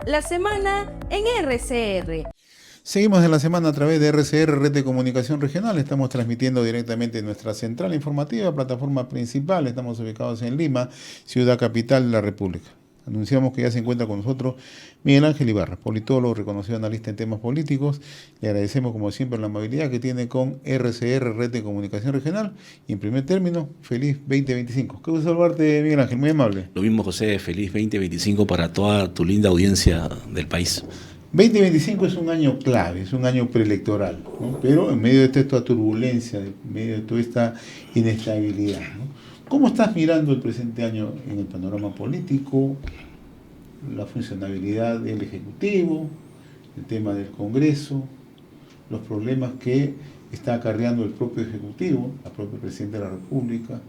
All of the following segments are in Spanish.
La semana en RCR. Seguimos en la semana a través de RCR, Red de Comunicación Regional. Estamos transmitiendo directamente en nuestra central informativa, plataforma principal. Estamos ubicados en Lima, ciudad capital de la República. Anunciamos que ya se encuentra con nosotros Miguel Ángel Ibarra, politólogo, reconocido analista en temas políticos. Le agradecemos como siempre la amabilidad que tiene con RCR, Red de Comunicación Regional. Y en primer término, feliz 2025. Qué gusto saludarte, Miguel Ángel, muy amable. Lo mismo, José, feliz 2025 para toda tu linda audiencia del país. 2025 es un año clave, es un año preelectoral, ¿no? Pero en medio de toda esta turbulencia, en medio de toda esta inestabilidad, ¿no? ¿Cómo estás mirando el presente año en el panorama político, la funcionabilidad del Ejecutivo, el tema del Congreso, los problemas que está acarreando el propio Ejecutivo, la propia Presidenta de la República?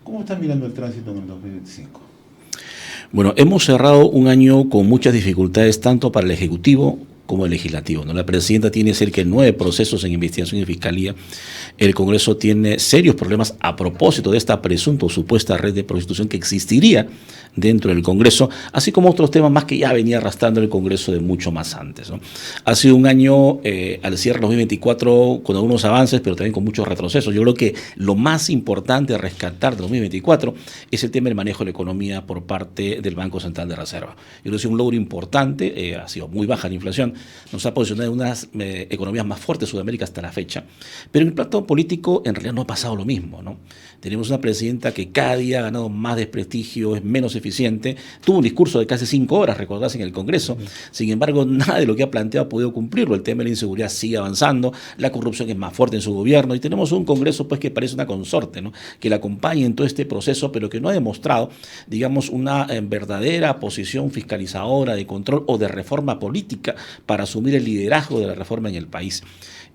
¿Cómo estás mirando el tránsito en el 2025? Bueno, hemos cerrado un año con muchas dificultades tanto para el Ejecutivo como el Legislativo, ¿no? La Presidenta tiene cerca de 9 procesos en investigación y fiscalía. El Congreso tiene serios problemas a propósito de esta presunta o supuesta red de prostitución que existiría dentro del Congreso, así como otros temas más que ya venía arrastrando el Congreso de mucho más antes, ¿no? Ha sido un año al cierre de 2024 con algunos avances, pero también con muchos retrocesos. Yo creo que lo más importante a rescatar de 2024 es el tema del manejo de la economía por parte del Banco Central de Reserva. Yo creo que es un logro importante, ha sido muy baja la inflación, nos ha posicionado en unas economías más fuertes de Sudamérica hasta la fecha, pero en el plano político en realidad no ha pasado lo mismo, ¿no? Tenemos una presidenta que cada día ha ganado más desprestigio, es menos eficiente, tuvo un discurso de casi 5 horas, recordás, en el Congreso, sin embargo nada de lo que ha planteado ha podido cumplirlo. El tema de la inseguridad sigue avanzando, la corrupción es más fuerte en su gobierno y tenemos un Congreso pues que parece una consorte, ¿no? Que la acompaña en todo este proceso, pero que no ha demostrado, digamos, una verdadera posición fiscalizadora, de control o de reforma política para asumir el liderazgo de la reforma en el país.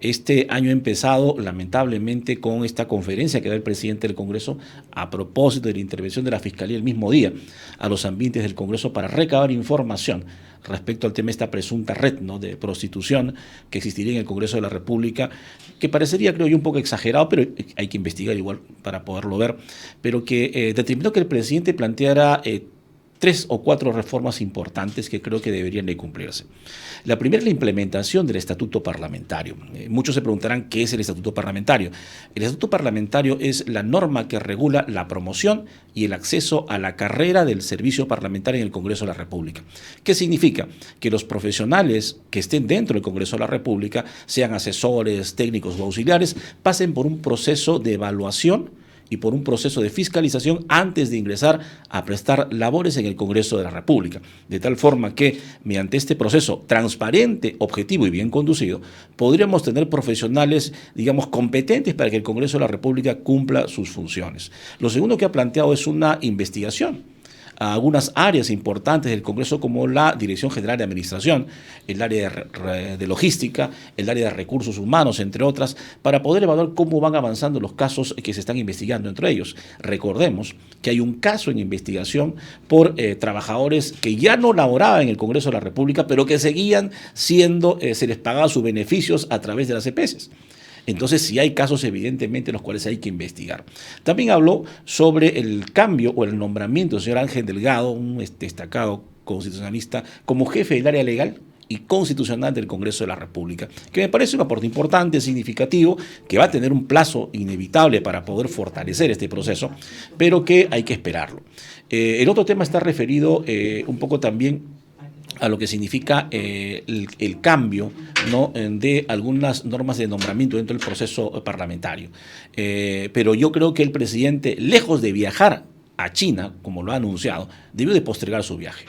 Este año ha empezado, lamentablemente, con esta conferencia que da el presidente del Congreso a propósito de la intervención de la Fiscalía el mismo día a los ambientes del Congreso para recabar información respecto al tema de esta presunta red, ¿no?, de prostitución que existiría en el Congreso de la República, que parecería, creo yo, un poco exagerado, pero hay que investigar igual para poderlo ver, pero que determinó que el presidente planteara 3 o 4 reformas importantes que creo que deberían de cumplirse. La primera es la implementación del estatuto parlamentario. Muchos se preguntarán qué es el estatuto parlamentario. El estatuto parlamentario es la norma que regula la promoción y el acceso a la carrera del servicio parlamentario en el Congreso de la República. ¿Qué significa? Que los profesionales que estén dentro del Congreso de la República, sean asesores, técnicos o auxiliares, pasen por un proceso de evaluación y por un proceso de fiscalización antes de ingresar a prestar labores en el Congreso de la República, de tal forma que mediante este proceso transparente, objetivo y bien conducido, podríamos tener profesionales, digamos, competentes para que el Congreso de la República cumpla sus funciones. Lo segundo que ha planteado es una investigación a algunas áreas importantes del Congreso, como la Dirección General de Administración, el área de logística, el área de recursos humanos, entre otras, para poder evaluar cómo van avanzando los casos que se están investigando entre ellos. Recordemos que hay un caso en investigación por trabajadores que ya no laboraban en el Congreso de la República, pero que seguían siendo, se les pagaba sus beneficios a través de las EPS. Entonces, sí hay casos, evidentemente, en los cuales hay que investigar. También habló sobre el cambio o el nombramiento del señor Ángel Delgado, un destacado constitucionalista, como jefe del área legal y constitucional del Congreso de la República, que me parece un aporte importante, significativo, que va a tener un plazo inevitable para poder fortalecer este proceso, pero que hay que esperarlo. El otro tema está referido un poco también a lo que significa el cambio, ¿no?, de algunas normas de nombramiento dentro del proceso parlamentario. Pero yo creo que el presidente, lejos de viajar a China, como lo ha anunciado, debió de postergar su viaje.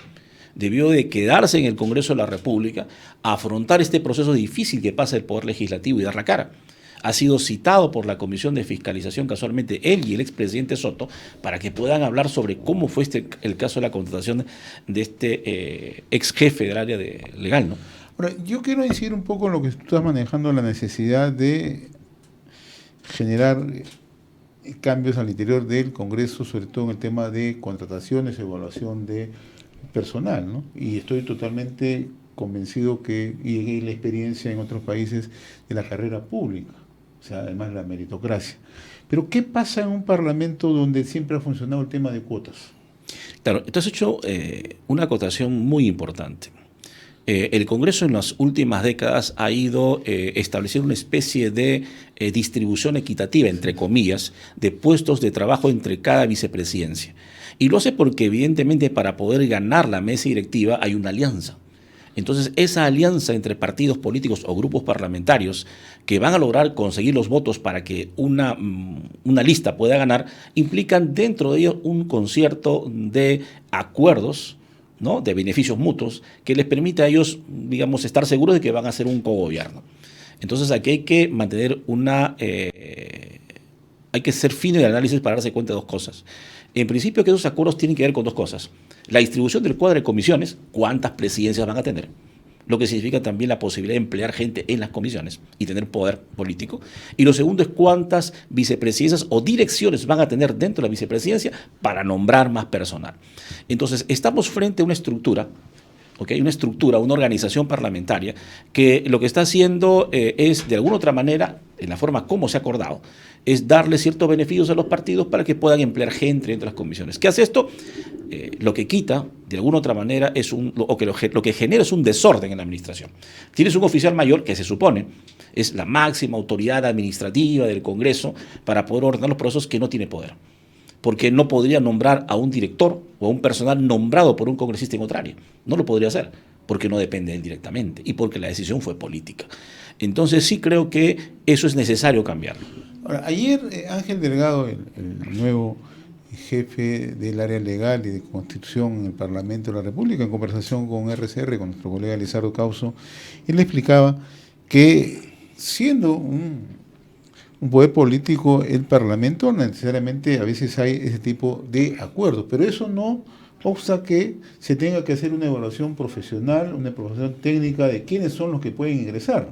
Debió de quedarse en el Congreso de la República, a afrontar este proceso difícil que pasa el Poder Legislativo y dar la cara. Ha sido citado por la Comisión de Fiscalización, casualmente él y el expresidente Soto, para que puedan hablar sobre cómo fue el caso de la contratación de este ex jefe del área legal, ¿no? Ahora, yo quiero incidir un poco en lo que tú estás manejando, la necesidad de generar cambios al interior del Congreso, sobre todo en el tema de contrataciones, evaluación de personal, ¿no? Y estoy totalmente convencido que, y la experiencia en otros países de la carrera pública, o sea, además la meritocracia. Pero ¿qué pasa en un parlamento donde siempre ha funcionado el tema de cuotas? Claro, tú has hecho una acotación muy importante. El Congreso en las últimas décadas ha ido estableciendo una especie de distribución equitativa, entre comillas, de puestos de trabajo entre cada vicepresidencia. Y lo hace porque evidentemente para poder ganar la mesa directiva hay una alianza. Entonces, esa alianza entre partidos políticos o grupos parlamentarios que van a lograr conseguir los votos para que una lista pueda ganar, implican dentro de ellos un concierto de acuerdos, ¿no?, de beneficios mutuos que les permite a ellos, digamos, estar seguros de que van a hacer un cogobierno. Entonces, aquí hay que mantener hay que ser fino en el análisis para darse cuenta de dos cosas. En principio, que esos acuerdos tienen que ver con dos cosas. La distribución del cuadro de comisiones, cuántas presidencias van a tener, lo que significa también la posibilidad de emplear gente en las comisiones y tener poder político. Y lo segundo es cuántas vicepresidencias o direcciones van a tener dentro de la vicepresidencia para nombrar más personal. Entonces, estamos frente a una estructura, ¿okay?, una organización parlamentaria que lo que está haciendo es, de alguna otra manera, en la forma como se ha acordado, es darle ciertos beneficios a los partidos para que puedan emplear gente dentro de las comisiones. ¿Qué hace esto? Lo que quita, de alguna otra manera, lo que genera es un desorden en la administración. Tienes un oficial mayor que se supone es la máxima autoridad administrativa del Congreso para poder ordenar los procesos, que no tiene poder, porque no podría nombrar a un director o a un personal nombrado por un congresista en otra área. No lo podría hacer, porque no depende de él directamente y porque la decisión fue política. Entonces sí creo que eso es necesario cambiarlo. Ahora, ayer Ángel Delgado, el nuevo jefe del área legal y de Constitución en el Parlamento de la República, en conversación con RCR, con nuestro colega Lizardo Causo, él le explicaba que siendo un poder político, el Parlamento, necesariamente a veces hay ese tipo de acuerdos, pero eso no obsta que se tenga que hacer una evaluación profesional, una evaluación técnica de quiénes son los que pueden ingresar.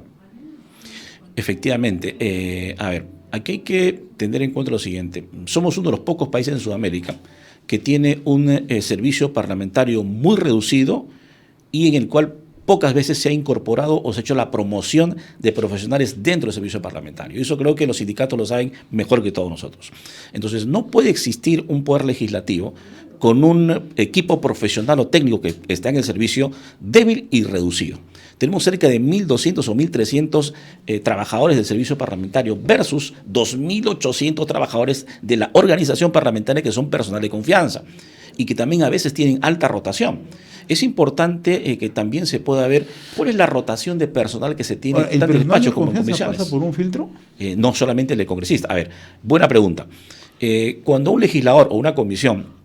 Efectivamente. A ver, aquí hay que tener en cuenta lo siguiente. Somos uno de los pocos países en Sudamérica que tiene un servicio parlamentario muy reducido y en el cual pocas veces se ha incorporado o se ha hecho la promoción de profesionales dentro del servicio parlamentario. Y eso creo que los sindicatos lo saben mejor que todos nosotros. Entonces, no puede existir un poder legislativo con un equipo profesional o técnico que está en el servicio débil y reducido. Tenemos cerca de 1.200 o 1.300 trabajadores del servicio parlamentario versus 2.800 trabajadores de la organización parlamentaria que son personal de confianza y que también a veces tienen alta rotación. Es importante que también se pueda ver cuál es la rotación de personal que se tiene tanto en despachos como en comisiones. ¿Pasa por un filtro? No solamente el de congresista. A ver, buena pregunta. Cuando un legislador o una comisión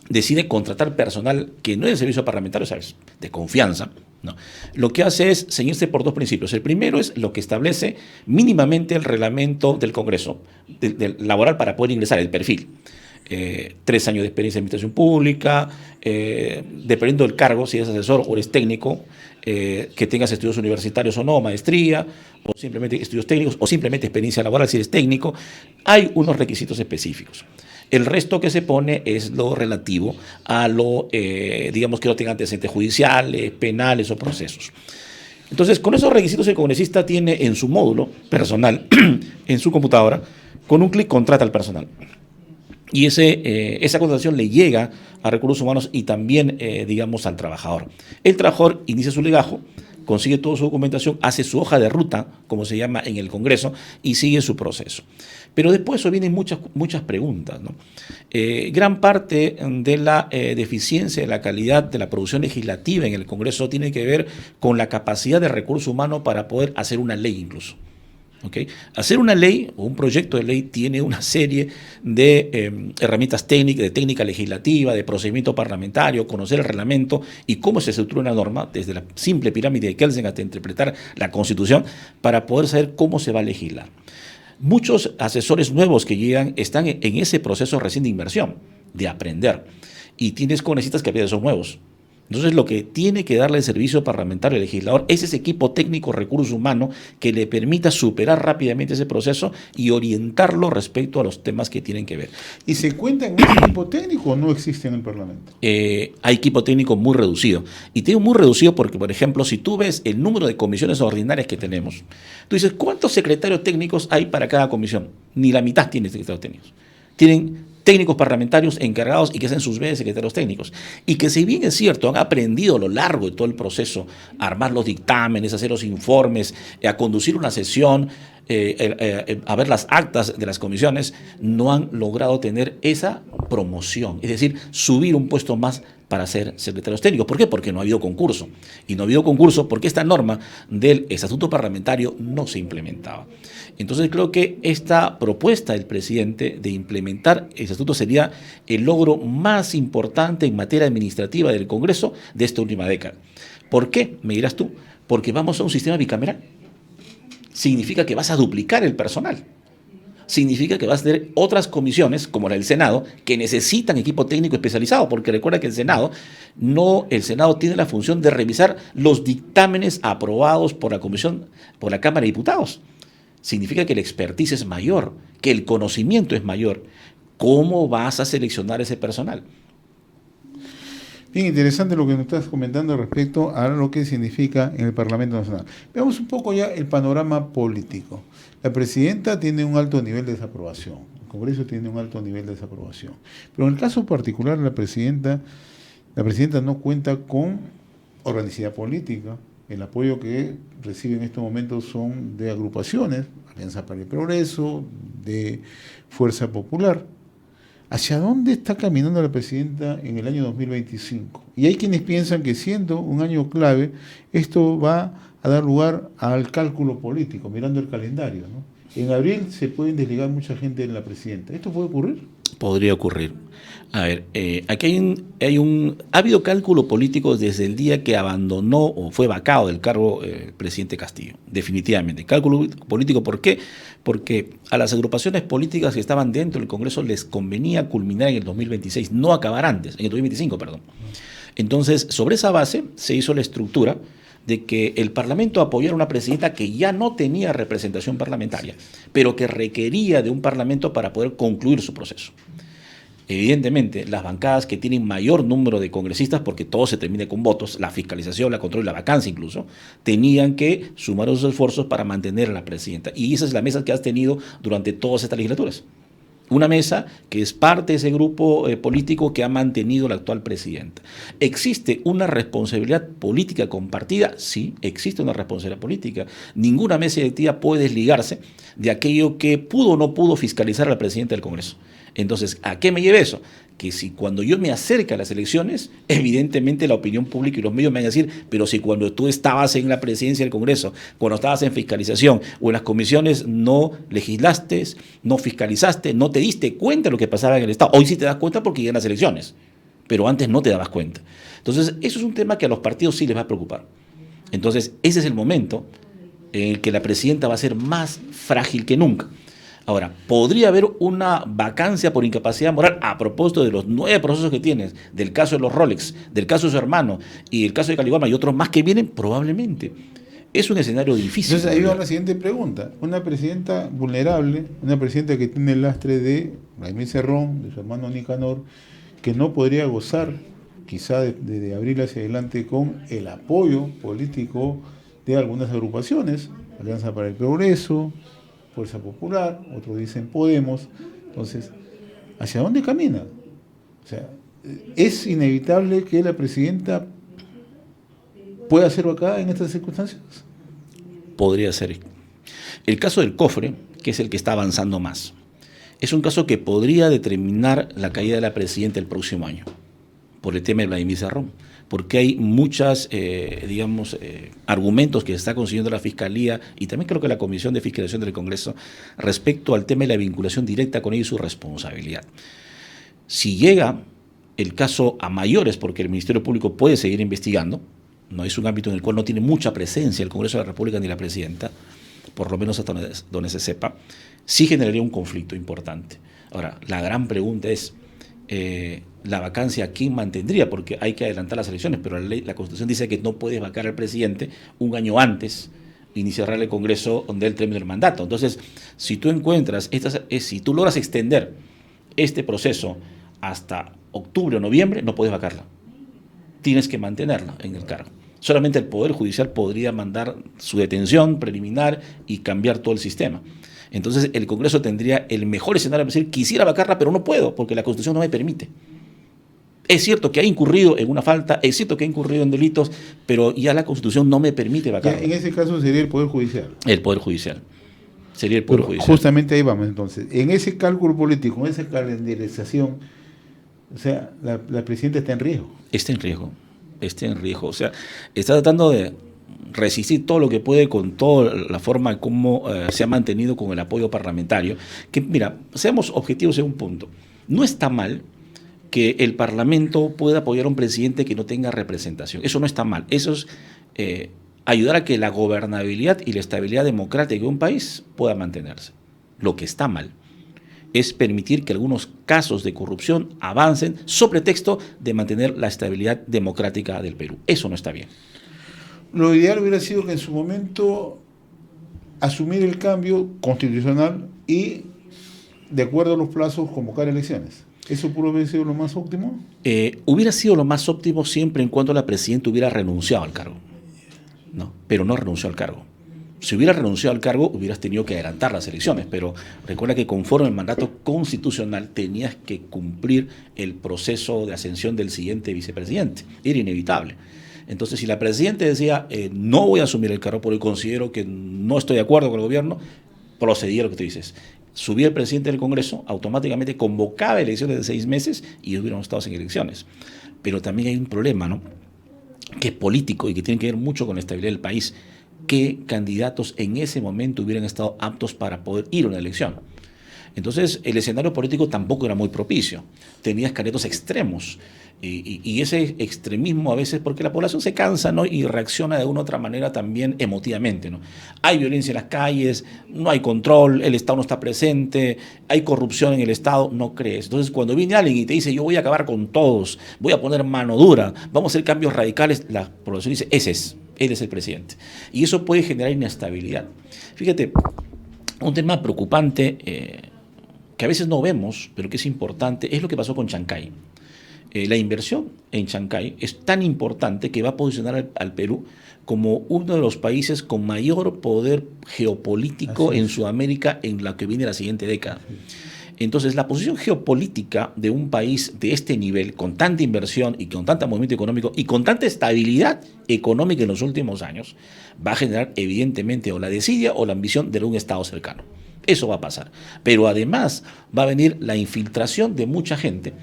decide contratar personal que no es del servicio parlamentario, ¿sabes?, de confianza, ¿no?, lo que hace es ceñirse por dos principios. El primero es lo que establece mínimamente el reglamento del Congreso laboral para poder ingresar, el perfil. 3 años de experiencia en administración pública, dependiendo del cargo, si eres asesor o eres técnico, que tengas estudios universitarios o no, maestría, o simplemente estudios técnicos, o simplemente experiencia laboral si eres técnico. Hay unos requisitos específicos. El resto que se pone es lo relativo a digamos, que no tenga antecedentes judiciales, penales o procesos. Entonces, con esos requisitos el congresista tiene en su módulo personal, en su computadora, con un clic contrata al personal. Y esa contratación le llega a recursos humanos y también, digamos, al trabajador. El trabajador inicia su legajo, consigue toda su documentación, hace su hoja de ruta, como se llama en el Congreso, y sigue su proceso. Pero después eso vienen muchas preguntas, ¿no? Gran parte de la deficiencia de la calidad de la producción legislativa en el Congreso tiene que ver con la capacidad de recurso humano para poder hacer una ley incluso. ¿Okay? Hacer una ley o un proyecto de ley tiene una serie de herramientas técnicas, de técnica legislativa, de procedimiento parlamentario, conocer el reglamento y cómo se estructura una norma, desde la simple pirámide de Kelsen hasta interpretar la Constitución, para poder saber cómo se va a legislar. Muchos asesores nuevos que llegan están en ese proceso recién de inversión, de aprender, y tienes congresistas que a veces son nuevos. Entonces, lo que tiene que darle el servicio parlamentario al legislador es ese equipo técnico, recurso humano, que le permita superar rápidamente ese proceso y orientarlo respecto a los temas que tienen que ver. ¿Y se cuenta en ese equipo técnico o no existe en el Parlamento? Hay equipo técnico muy reducido. Y tengo muy reducido porque, por ejemplo, si tú ves el número de comisiones ordinarias que tenemos, tú dices, ¿cuántos secretarios técnicos hay para cada comisión? Ni la mitad tienen secretarios técnicos. Tienen técnicos parlamentarios encargados y que sean sus veces secretarios técnicos. Y que si bien es cierto, han aprendido a lo largo de todo el proceso a armar los dictámenes, a hacer los informes, a conducir una sesión, a ver las actas de las comisiones, no han logrado tener esa promoción, es decir, subir un puesto más para ser secretarios técnicos. ¿Por qué? Porque no ha habido concurso. Y no ha habido concurso porque esta norma del estatuto parlamentario no se implementaba. Entonces creo que esta propuesta del presidente de implementar el estatuto sería el logro más importante en materia administrativa del Congreso de esta última década. ¿Por qué? Me dirás tú. Porque vamos a un sistema bicameral. Significa que vas a duplicar el personal. Significa que vas a tener otras comisiones, como la del Senado, que necesitan equipo técnico especializado, porque recuerda que el Senado tiene la función de revisar los dictámenes aprobados por la Comisión, por la Cámara de Diputados. Significa que la expertise es mayor, que el conocimiento es mayor. ¿Cómo vas a seleccionar ese personal? Bien interesante lo que nos estás comentando respecto a lo que significa en el Parlamento Nacional. Veamos un poco ya el panorama político. La presidenta tiene un alto nivel de desaprobación, el Congreso tiene un alto nivel de desaprobación. Pero en el caso particular la presidenta no cuenta con organicidad política. El apoyo que recibe en estos momentos son de agrupaciones, Alianza para el Progreso, de Fuerza Popular. ¿Hacia dónde está caminando la presidenta en el año 2025? Y hay quienes piensan que siendo un año clave, esto va a dar lugar al cálculo político, mirando el calendario, ¿no? En abril se pueden desligar mucha gente en la presidenta. ¿Esto puede ocurrir? Podría ocurrir. A ver, aquí ha habido cálculo político desde el día que abandonó o fue vacado del cargo el presidente Castillo, definitivamente. Cálculo político, ¿por qué? Porque a las agrupaciones políticas que estaban dentro del Congreso les convenía culminar en el 2026, no acabar antes, en el 2025, perdón. Entonces, sobre esa base se hizo la estructura de que el Parlamento apoyara a una presidenta que ya no tenía representación parlamentaria, pero que requería de un Parlamento para poder concluir su proceso. Evidentemente, las bancadas que tienen mayor número de congresistas, porque todo se termina con votos, la fiscalización, la control y la vacancia incluso, tenían que sumar esos esfuerzos para mantener a la presidenta. Y esa es la mesa que has tenido durante todas estas legislaturas. Una mesa que es parte de ese grupo político que ha mantenido la actual presidenta. ¿Existe una responsabilidad política compartida? Sí, existe una responsabilidad política. Ninguna mesa directiva puede desligarse de aquello que pudo o no pudo fiscalizar al presidente del Congreso. Entonces, ¿a qué me lleva eso? Que si cuando yo me acerque a las elecciones, evidentemente la opinión pública y los medios me van a decir, pero si cuando tú estabas en la presidencia del Congreso, cuando estabas en fiscalización o en las comisiones no legislaste, no fiscalizaste, no te diste cuenta de lo que pasaba en el Estado. Hoy sí te das cuenta porque llegan las elecciones, pero antes no te dabas cuenta. Entonces, eso es un tema que a los partidos sí les va a preocupar. Entonces, ese es el momento en el que la presidenta va a ser más frágil que nunca. Ahora, podría haber una vacancia por incapacidad moral a propósito de los 9 procesos que tienes, del caso de los Rolex, del caso de su hermano y el caso de California y otros más que vienen, probablemente. Es un escenario difícil. Entonces ahí va la siguiente pregunta. Una presidenta vulnerable, una presidenta que tiene el lastre de Vladimir Cerrón, de su hermano Nicanor, que no podría gozar quizá de abril hacia adelante con el apoyo político de algunas agrupaciones, Alianza para el Progreso, Fuerza Popular, otros dicen Podemos. Entonces, ¿hacia dónde camina? O sea, ¿es inevitable que la presidenta pueda ser vacada en estas circunstancias? Podría ser. El caso del cofre, que es el que está avanzando más, es un caso que podría determinar la caída de la presidenta el próximo año, por el tema de Vladimir Cerrón, porque hay muchos argumentos que está consiguiendo la Fiscalía y también creo que la Comisión de Fiscalización del Congreso respecto al tema de la vinculación directa con ella y su responsabilidad. Si llega el caso a mayores, porque el Ministerio Público puede seguir investigando, no es un ámbito en el cual no tiene mucha presencia el Congreso de la República ni la Presidenta, por lo menos hasta donde se sepa, sí generaría un conflicto importante. Ahora, la gran pregunta es, la vacancia, ¿quién mantendría? Porque hay que adelantar las elecciones, pero la Constitución dice que no puedes vacar al presidente un año antes de iniciar el Congreso donde él termine el mandato. Entonces, si tú si tú logras extender este proceso hasta octubre o noviembre, no puedes vacarla. Tienes que mantenerla en el cargo. Solamente el Poder Judicial podría mandar su detención preliminar y cambiar todo el sistema. Entonces el Congreso tendría el mejor escenario para decir, quisiera vacarla, pero no puedo, porque la Constitución no me permite. Es cierto que ha incurrido en una falta, es cierto que ha incurrido en delitos, pero ya la Constitución no me permite vacarla. En ese caso sería el Poder Judicial. El Poder Judicial. Sería el Poder Judicial. Justamente ahí vamos entonces. En ese cálculo político, en esa calendarización, o sea, la presidenta está en riesgo. Está en riesgo. Está en riesgo. O sea, está tratando de resistir todo lo que puede con toda la forma como se ha mantenido con el apoyo parlamentario. Que, mira, seamos objetivos en un punto. No está mal que el Parlamento pueda apoyar a un presidente que no tenga representación. Eso no está mal. Eso es ayudar a que la gobernabilidad y la estabilidad democrática de un país pueda mantenerse. Lo que está mal es permitir que algunos casos de corrupción avancen sobre pretexto de mantener la estabilidad democrática del Perú. Eso no está bien. Lo ideal hubiera sido que en su momento asumir el cambio constitucional y, de acuerdo a los plazos, convocar elecciones. ¿Eso pudo haber sido lo más óptimo? Hubiera sido lo más óptimo siempre en cuanto la presidenta hubiera renunciado al cargo. No, pero no renunció al cargo. Si hubiera renunciado al cargo, hubieras tenido que adelantar las elecciones, pero recuerda que conforme al mandato constitucional tenías que cumplir el proceso de ascensión del siguiente vicepresidente. Era inevitable. Entonces, si la presidenta decía, no voy a asumir el cargo porque considero que no estoy de acuerdo con el gobierno, procedía lo que tú dices. Subía el presidente del Congreso, automáticamente convocaba elecciones de 6 meses y hubiéramos estado sin elecciones. Pero también hay un problema, ¿no?, que es político y que tiene que ver mucho con la estabilidad del país. ¿Qué candidatos en ese momento hubieran estado aptos para poder ir a una elección? Entonces, el escenario político tampoco era muy propicio. Tenías candidatos extremos. Y ese extremismo a veces, porque la población se cansa, ¿no?, y reacciona de una u otra manera también emotivamente, ¿no? Hay violencia en las calles, no hay control, el Estado no está presente, hay corrupción en el Estado, no crees. Entonces, cuando viene alguien y te dice, yo voy a acabar con todos, voy a poner mano dura, vamos a hacer cambios radicales, la población dice, él es el presidente. Y eso puede generar inestabilidad. Fíjate, un tema preocupante que a veces no vemos, pero que es importante, es lo que pasó con Chancay. La inversión en Chancay es tan importante que va a posicionar al Perú como uno de los países con mayor poder geopolítico en Sudamérica en la que viene la siguiente década. Entonces, la posición geopolítica de un país de este nivel, con tanta inversión y con tanto movimiento económico y con tanta estabilidad económica en los últimos años, va a generar evidentemente o la desidia o la ambición de un Estado cercano. Eso va a pasar. Pero además va a venir la infiltración de mucha gente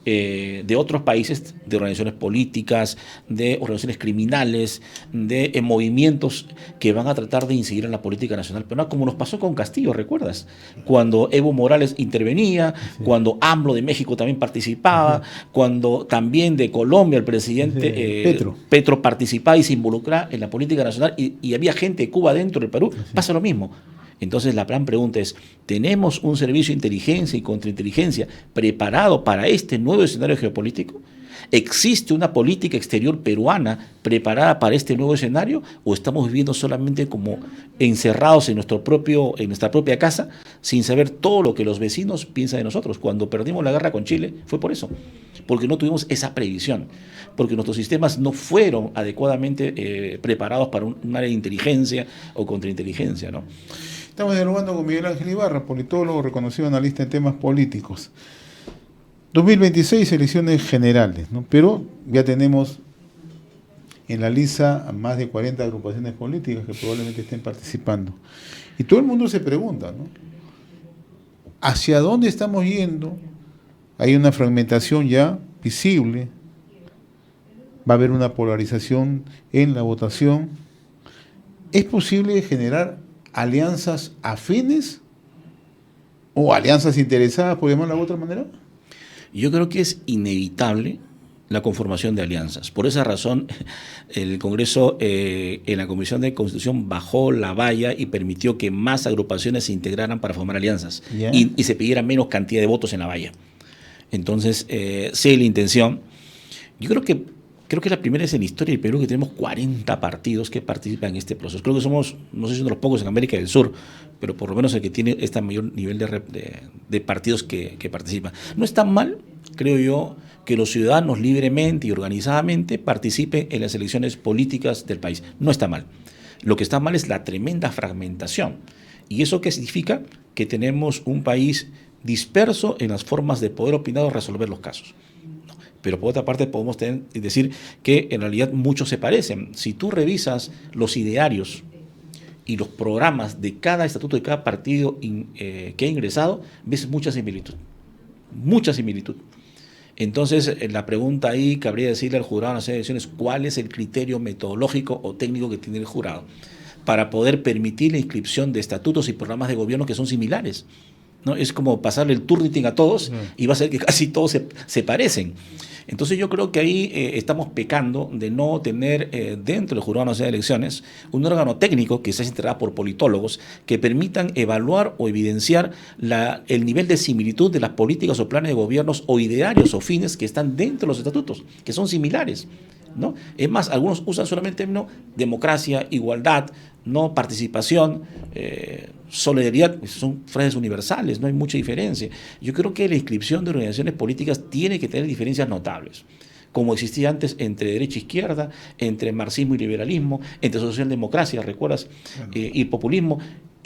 de otros países, de organizaciones políticas, de organizaciones criminales, de movimientos que van a tratar de incidir en la política nacional peruana, como nos pasó con Castillo, ¿recuerdas? Cuando Evo Morales intervenía, cuando AMLO de México también participaba, cuando también de Colombia el presidente Petro participaba y se involucraba en la política nacional y había gente de Cuba dentro del Perú, pasa lo mismo. Entonces la gran pregunta es, ¿tenemos un servicio de inteligencia y contrainteligencia preparado para este nuevo escenario geopolítico? ¿Existe una política exterior peruana preparada para este nuevo escenario? ¿O estamos viviendo solamente como encerrados en nuestra propia casa sin saber todo lo que los vecinos piensan de nosotros? Cuando perdimos la guerra con Chile fue por eso, porque no tuvimos esa previsión, porque nuestros sistemas no fueron adecuadamente preparados para un área de inteligencia o contrainteligencia, ¿no? Estamos dialogando con Miguel Ángel Ibarra, politólogo, reconocido analista en temas políticos. 2026, elecciones generales, ¿no? Pero ya tenemos en la lista a más de 40 agrupaciones políticas que probablemente estén participando. Y todo el mundo se pregunta, ¿no?, ¿hacia dónde estamos yendo? Hay una fragmentación ya visible, va a haber una polarización en la votación. ¿Es posible generar alianzas afines o alianzas interesadas, por llamarla de otra manera? Yo creo que es inevitable la conformación de alianzas. Por esa razón, el Congreso en la Comisión de Constitución bajó la valla y permitió que más agrupaciones se integraran para formar alianzas y se pidiera menos cantidad de votos en la valla. Entonces, sí hay la intención. Yo creo que es la primera vez en la historia del Perú que tenemos 40 partidos que participan en este proceso. Creo que somos, no sé si uno de los pocos en América del Sur, pero por lo menos el que tiene este mayor nivel de partidos que participan. No es tan mal, creo yo, que los ciudadanos libremente y organizadamente participen en las elecciones políticas del país. No está mal. Lo que está mal es la tremenda fragmentación. ¿Y eso qué significa? Que tenemos un país disperso en las formas de poder opinar o resolver los casos. Pero por otra parte podemos decir que en realidad muchos se parecen. Si tú revisas los idearios y los programas de cada estatuto de cada partido que ha ingresado, ves mucha similitud. Mucha similitud. Entonces, la pregunta ahí que habría que decirle al jurado en las elecciones, ¿cuál es el criterio metodológico o técnico que tiene el jurado para poder permitir la inscripción de estatutos y programas de gobierno que son similares? ¿No? Es como pasarle el Turnitin a todos y va a ser que casi todos se parecen. Entonces yo creo que ahí estamos pecando de no tener dentro del Jurado Nacional de Elecciones un órgano técnico que sea integrado por politólogos que permitan evaluar o evidenciar el nivel de similitud de las políticas o planes de gobiernos o idearios o fines que están dentro de los estatutos, que son similares, ¿no? Es más, algunos usan solamente el término democracia, igualdad, no participación, solidaridad, son frases universales, no hay mucha diferencia. Yo creo que la inscripción de organizaciones políticas tiene que tener diferencias notables, como existía antes entre derecha e izquierda, entre marxismo y liberalismo, entre socialdemocracia, ¿recuerdas? Y populismo.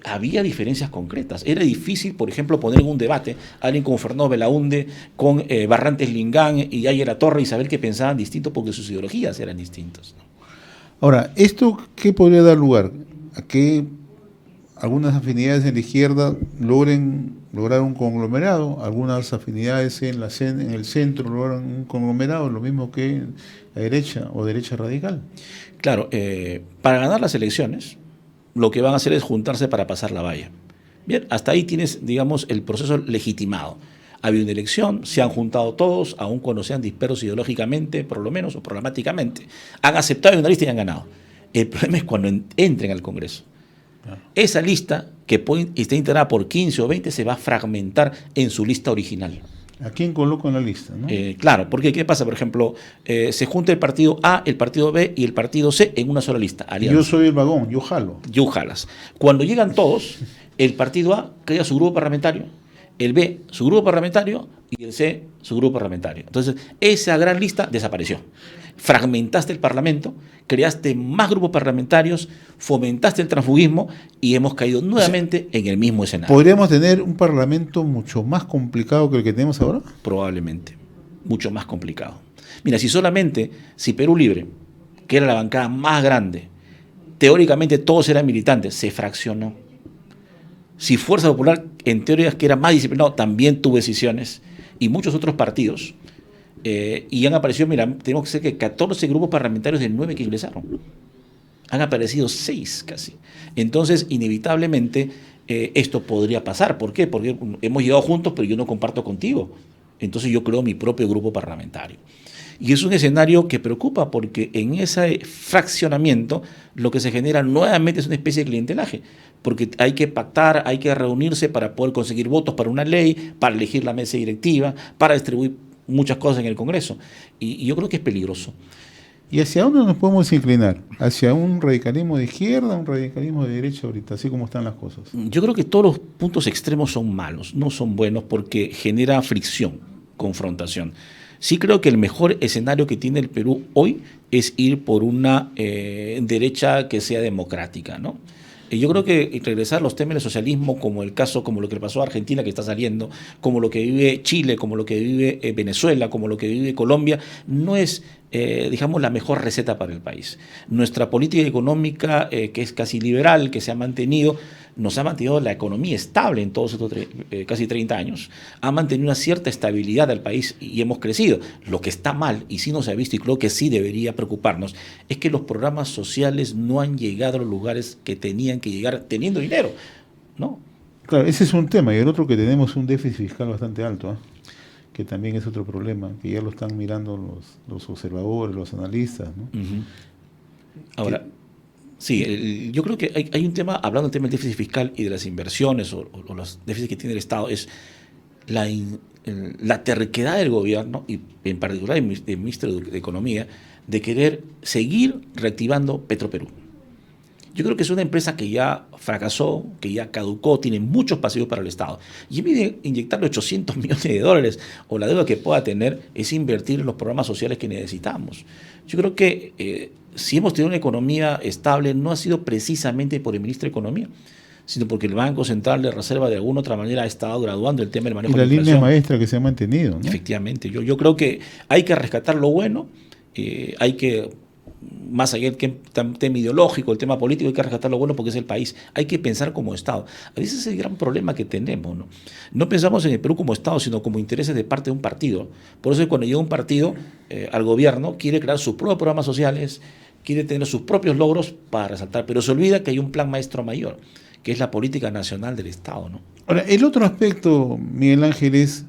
Había diferencias concretas. Era difícil, por ejemplo, poner en un debate a alguien como Fernando Belaúnde, con Barrantes Lingán y Ayer La Torre y saber que pensaban distinto porque sus ideologías eran distintas, ¿no? Ahora, ¿esto qué podría dar lugar? ¿A que algunas afinidades en la izquierda lograr un conglomerado? Algunas afinidades en el centro logran un conglomerado, lo mismo que la derecha o derecha radical. Claro, para ganar las elecciones, lo que van a hacer es juntarse para pasar la valla. Bien, hasta ahí tienes, digamos, el proceso legitimado. Ha habido una elección, se han juntado todos, aun cuando sean dispersos ideológicamente, por lo menos, o programáticamente, han aceptado una lista y han ganado. El problema es cuando entren al Congreso. Esa lista, que esté integrada por 15 o 20, se va a fragmentar en su lista original. ¿A quién coloco en la lista, no? Claro, porque ¿qué pasa? Por ejemplo, se junta el partido A, el partido B y el partido C en una sola lista. Alianza. Yo soy el vagón, yo jalo. Yo jalas. Cuando llegan todos, el partido A crea su grupo parlamentario, el B su grupo parlamentario y el C su grupo parlamentario. Entonces, esa gran lista desapareció. Fragmentaste el Parlamento, creaste más grupos parlamentarios, fomentaste el transfugismo y hemos caído nuevamente en el mismo escenario. ¿Podríamos tener un Parlamento mucho más complicado que el que tenemos ahora? Probablemente, mucho más complicado. Mira, si Perú Libre, que era la bancada más grande, teóricamente todos eran militantes, se fraccionó. Si Fuerza Popular, en teoría que era más disciplinado, también tuvo decisiones, y muchos otros partidos, y han aparecido, mira, tenemos que ser que 14 grupos parlamentarios de 9 que ingresaron. Han aparecido 6 casi. Entonces, inevitablemente, esto podría pasar. ¿Por qué? Porque hemos llegado juntos, pero yo no comparto contigo. Entonces yo creo mi propio grupo parlamentario. Y es un escenario que preocupa porque en ese fraccionamiento lo que se genera nuevamente es una especie de clientelaje, porque hay que pactar, hay que reunirse para poder conseguir votos para una ley, para elegir la mesa directiva, para distribuir muchas cosas en el Congreso. Y yo creo que es peligroso. ¿Y hacia dónde nos podemos inclinar? ¿Hacia un radicalismo de izquierda, un radicalismo de derecha ahorita, así como están las cosas? Yo creo que todos los puntos extremos son malos, no son buenos porque genera fricción, confrontación. Sí creo que el mejor escenario que tiene el Perú hoy es ir por una derecha que sea democrática, ¿no? Yo creo que regresar a los temas del socialismo, como lo que le pasó a Argentina, que está saliendo, como lo que vive Chile, como lo que vive Venezuela, como lo que vive Colombia, no es, digamos, la mejor receta para el país. Nuestra política económica, que es casi liberal, que se ha mantenido, nos ha mantenido la economía estable en todos estos casi 30 años, ha mantenido una cierta estabilidad al país y hemos crecido. Lo que está mal, y sí nos ha visto y creo que sí debería preocuparnos, es que los programas sociales no han llegado a los lugares que tenían que llegar teniendo dinero, ¿no? Claro, ese es un tema. Y el otro, que tenemos un déficit fiscal bastante alto, que también es otro problema, que ya lo están mirando los observadores, los analistas, ¿no? Uh-huh. Ahora, sí, yo creo que hay un tema, hablando del tema del déficit fiscal y de las inversiones o los déficits que tiene el Estado, es la terquedad del gobierno, y en particular del ministro de Economía, de querer seguir reactivando Petroperú. Yo creo que es una empresa que ya fracasó, que ya caducó, tiene muchos pasivos para el Estado. Y en vez de inyectarle 800 millones de dólares o la deuda que pueda tener, es invertir en los programas sociales que necesitamos. Yo creo que si hemos tenido una economía estable, no ha sido precisamente por el ministro de Economía, sino porque el Banco Central de Reserva de alguna otra manera ha estado graduando el tema del manejo Y la de la línea inflación. maestra que se ha mantenido, ¿no? Efectivamente, yo creo que hay que rescatar lo bueno, hay que, más allá del tema ideológico, el tema político, hay que rescatar lo bueno porque es el país. Hay que pensar como Estado. A veces es el gran problema que tenemos, ¿no? No pensamos en el Perú como Estado, sino como intereses de parte de un partido. Por eso cuando llega un partido al gobierno, quiere crear sus propios programas sociales, quiere tener sus propios logros para resaltar, pero se olvida que hay un plan maestro mayor, que es la política nacional del Estado, ¿no? Ahora, el otro aspecto, Miguel Ángel, es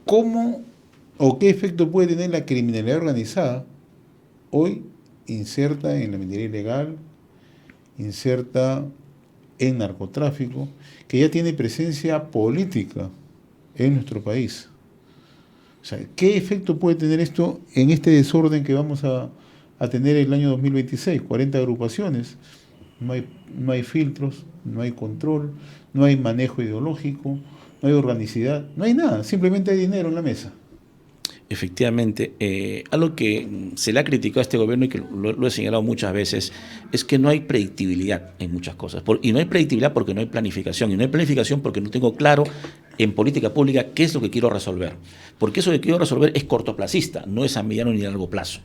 cómo o qué efecto puede tener la criminalidad organizada hoy inserta en la minería ilegal, inserta en narcotráfico, que ya tiene presencia política en nuestro país. O sea, ¿qué efecto puede tener esto en este desorden que vamos a tener el año 2026? 40 agrupaciones, no hay filtros, no hay control, no hay manejo ideológico, no hay organicidad, no hay nada, simplemente hay dinero en la mesa. Efectivamente, algo que se le ha criticado a este gobierno y que lo he señalado muchas veces es que no hay predictibilidad en muchas cosas. Y no hay predictibilidad porque no hay planificación. Y no hay planificación porque no tengo claro en política pública qué es lo que quiero resolver. Porque eso que quiero resolver es cortoplacista, no es a mediano ni a largo plazo.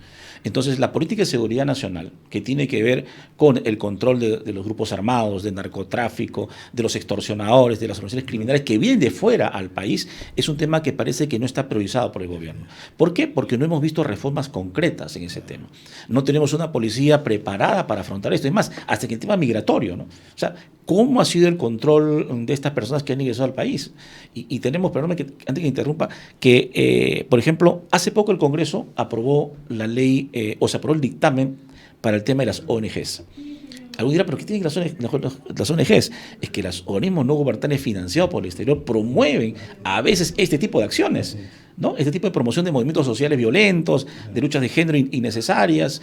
Entonces, la política de seguridad nacional, que tiene que ver con el control de los grupos armados, del narcotráfico, de los extorsionadores, de las organizaciones criminales que vienen de fuera al país, es un tema que parece que no está priorizado por el gobierno. ¿Por qué? Porque no hemos visto reformas concretas en ese tema. No tenemos una policía preparada para afrontar esto. Es más, hasta que el tema migratorio, ¿no? O sea, ¿cómo ha sido el control de estas personas que han ingresado al país? Y tenemos, perdóname que antes que interrumpa, que, por ejemplo, hace poco el Congreso aprobó la ley, se aprobó el dictamen para el tema de las ONGs. Algunos dirán, ¿pero qué tienen las ONGs? Es que los organismos no gubernamentales financiados por el exterior promueven a veces este tipo de acciones, ¿no? Este tipo de promoción de movimientos sociales violentos, de luchas de género innecesarias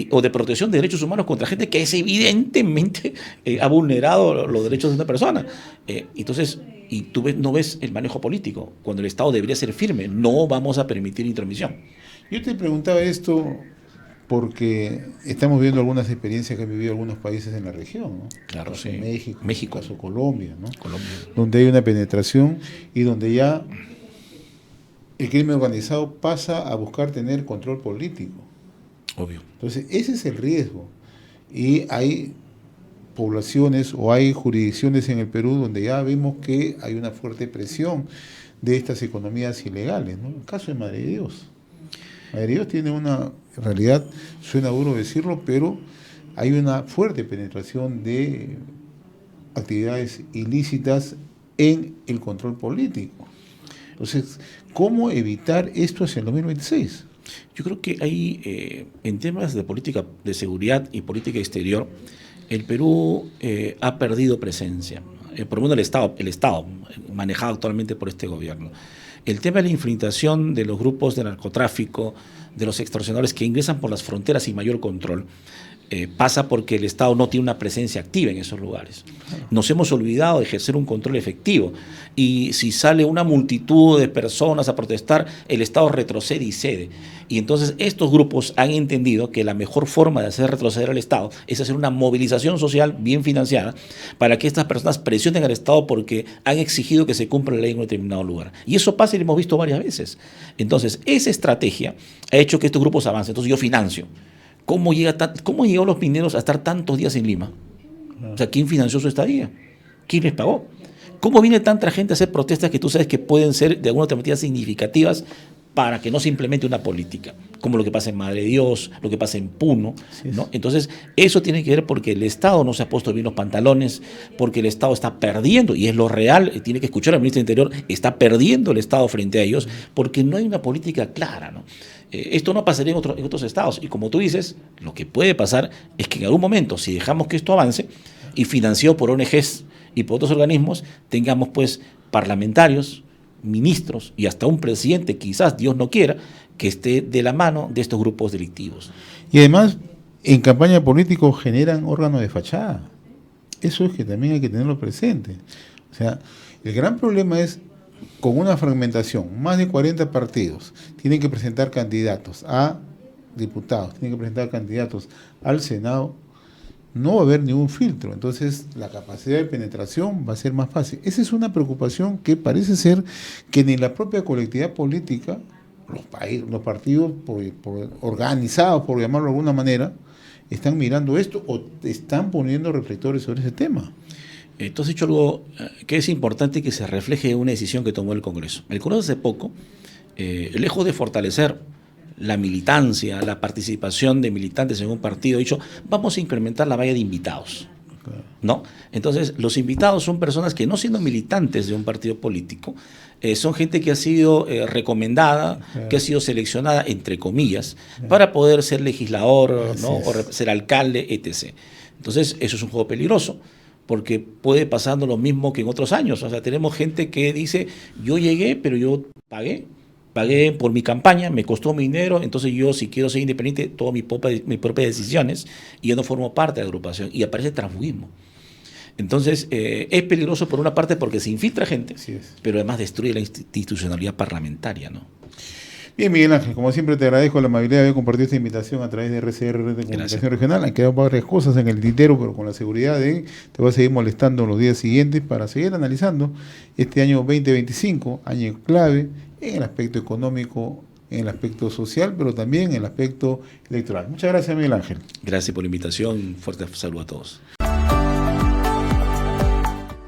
o de protección de derechos humanos contra gente que es evidentemente ha vulnerado los derechos de una persona. Entonces, y tú no ves el manejo político, cuando el Estado debería ser firme. No vamos a permitir intromisión. Yo te preguntaba esto porque estamos viendo algunas experiencias que han vivido algunos países en la región, ¿no? Claro, caso sí. México, caso Colombia, ¿no? Colombia. Donde hay una penetración y donde ya el crimen organizado pasa a buscar tener control político. Obvio. Entonces, ese es el riesgo. Y hay poblaciones o hay jurisdicciones en el Perú donde ya vemos que hay una fuerte presión de estas economías ilegales, ¿no? El caso de Madre de Dios. Madre de Dios tiene una, en realidad suena duro decirlo, pero hay una fuerte penetración de actividades ilícitas en el control político. Entonces, ¿cómo evitar esto hacia el 2026? Yo creo que hay, en temas de política de seguridad y política exterior, el Perú ha perdido presencia. Por lo menos el Estado, manejado actualmente por este gobierno. El tema de la infiltración de los grupos de narcotráfico, de los extorsionadores que ingresan por las fronteras sin mayor control, pasa porque el Estado no tiene una presencia activa en esos lugares. Nos hemos olvidado de ejercer un control efectivo y si sale una multitud de personas a protestar, el Estado retrocede y cede. Y entonces estos grupos han entendido que la mejor forma de hacer retroceder al Estado es hacer una movilización social bien financiada para que estas personas presionen al Estado porque han exigido que se cumpla la ley en un determinado lugar. Y eso pasa y lo hemos visto varias veces. Entonces, esa estrategia ha hecho que estos grupos avancen. Entonces yo financio. ¿Cómo llegó los mineros a estar tantos días en Lima? O sea, ¿quién financió su estadía? ¿Quién les pagó? ¿Cómo viene tanta gente a hacer protestas que tú sabes que pueden ser de alguna otra manera significativas para que no se implemente una política? Como lo que pasa en Madre de Dios, lo que pasa en Puno, ¿no? Entonces, eso tiene que ver porque el Estado no se ha puesto bien los pantalones, porque el Estado está perdiendo, y es lo real, tiene que escuchar al ministro del Interior, está perdiendo el Estado frente a ellos, porque no hay una política clara, ¿no? Esto no pasaría en otros estados. Y como tú dices, lo que puede pasar es que en algún momento, si dejamos que esto avance, y financiado por ONGs y por otros organismos, tengamos pues parlamentarios, ministros y hasta un presidente, quizás Dios no quiera, que esté de la mano de estos grupos delictivos. Y además, en campaña política generan órganos de fachada. Eso es que también hay que tenerlo presente. O sea, el gran problema es, con una fragmentación, más de 40 partidos tienen que presentar candidatos a diputados, tienen que presentar candidatos al Senado, no va a haber ningún filtro. Entonces, la capacidad de penetración va a ser más fácil. Esa es una preocupación que parece ser que ni la propia colectividad política, los partidos organizados, por llamarlo de alguna manera, están mirando esto o están poniendo reflectores sobre ese tema. Tú has dicho algo que es importante que se refleje en una decisión que tomó el Congreso. El Congreso hace poco, lejos de fortalecer la militancia, la participación de militantes en un partido, ha dicho, vamos a incrementar la valla de invitados, ¿no? Entonces, los invitados son personas que, no siendo militantes de un partido político, son gente que ha sido recomendada, que ha sido seleccionada, entre comillas, para poder ser legislador, ¿no? O ser alcalde, etc. Entonces, eso es un juego peligroso, porque puede pasar lo mismo que en otros años. O sea, tenemos gente que dice, yo llegué, pero yo pagué por mi campaña, me costó mi dinero, entonces yo, si quiero ser independiente, tomo mis propias decisiones y yo no formo parte de la agrupación. Y aparece transfugismo. Entonces, es peligroso por una parte porque se infiltra gente, pero además destruye la institucionalidad parlamentaria, ¿no? Bien, Miguel Ángel, como siempre te agradezco la amabilidad de haber compartido esta invitación a través de RCR de Comunicación Regional. Han quedado varias cosas en el tintero, pero con la seguridad de te voy a seguir molestando los días siguientes para seguir analizando este año 2025, año clave en el aspecto económico, en el aspecto social, pero también en el aspecto electoral. Muchas gracias, Miguel Ángel. Gracias por la invitación. Un fuerte saludo a todos.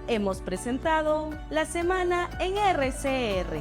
Hemos presentado La Semana en RCR.